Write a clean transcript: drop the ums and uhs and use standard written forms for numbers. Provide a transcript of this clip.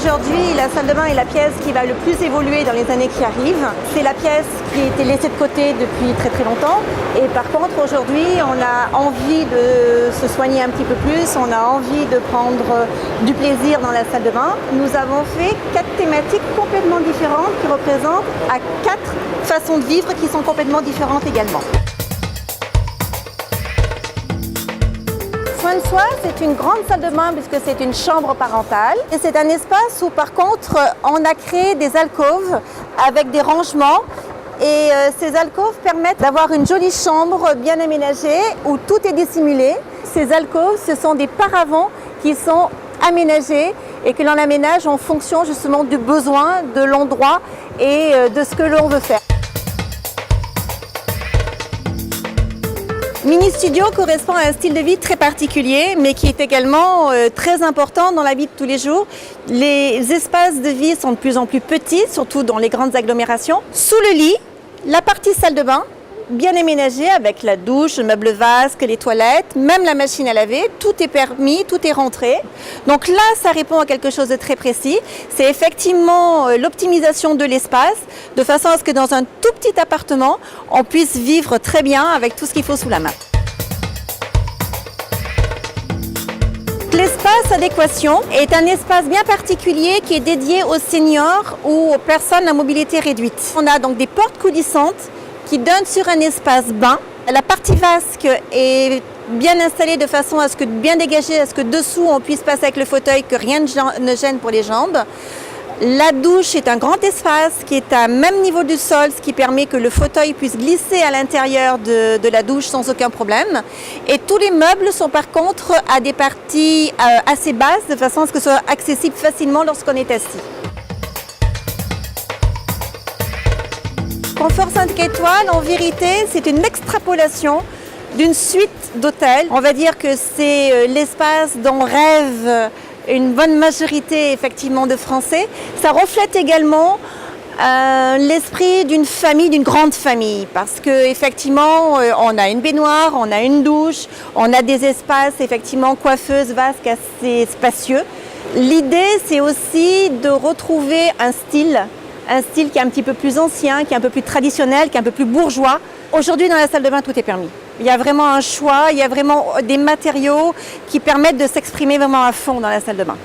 Aujourd'hui, la salle de bain est la pièce qui va le plus évoluer dans les années qui arrivent. C'est la pièce qui a été laissée de côté depuis très très longtemps. Et par contre, aujourd'hui, on a envie de se soigner un petit peu plus, on a envie de prendre du plaisir dans la salle de bain. Nous avons fait 4 thématiques complètement différentes qui représentent à 4 façons de vivre qui sont complètement différentes également. Soin de soi, c'est une grande salle de bain puisque c'est une chambre parentale. Et c'est un espace où par contre on a créé des alcôves avec des rangements. Et ces alcôves permettent d'avoir une jolie chambre bien aménagée où tout est dissimulé. Ces alcôves, ce sont des paravents qui sont aménagés et que l'on aménage en fonction justement du besoin, de l'endroit et de ce que l'on veut faire. Mini Studio correspond à un style de vie très particulier, mais qui est également très important dans la vie de tous les jours. Les espaces de vie sont de plus en plus petits, surtout dans les grandes agglomérations. Sous le lit, la partie salle de bain, bien aménagée avec la douche, le meuble vasque, les toilettes, même la machine à laver, tout est permis, tout est rentré. Donc là, ça répond à quelque chose de très précis. C'est effectivement l'optimisation de l'espace, de façon à ce que dans un tout petit appartement, on puisse vivre très bien avec tout ce qu'il faut sous la main. L'espace adéquation est un espace bien particulier qui est dédié aux seniors ou aux personnes à mobilité réduite. On a donc des portes coulissantes qui donnent sur un espace bain. La partie vasque est bien installée de façon à ce que bien dégagée, à ce que dessous on puisse passer avec le fauteuil, que rien ne gêne pour les jambes. La douche est un grand espace qui est à même niveau du sol, ce qui permet que le fauteuil puisse glisser à l'intérieur de la douche sans aucun problème. Et tous les meubles sont par contre à des parties assez basses, de façon à ce que ce soit accessible facilement lorsqu'on est assis. Confort 5 étoiles, en vérité, c'est une extrapolation d'une suite d'hôtels. On va dire que c'est l'espace dont rêve une bonne majorité effectivement de Français. Ça reflète également l'esprit d'une famille, d'une grande famille, parce que effectivement on a une baignoire, on a une douche, on a des espaces effectivement coiffeuses, vasques assez spacieux. L'idée, c'est aussi de retrouver un style qui est un petit peu plus ancien, qui est un peu plus traditionnel, qui est un peu plus bourgeois. Aujourd'hui, dans la salle de bain, tout est permis. Il y a vraiment un choix, il y a vraiment des matériaux qui permettent de s'exprimer vraiment à fond dans la salle de bain.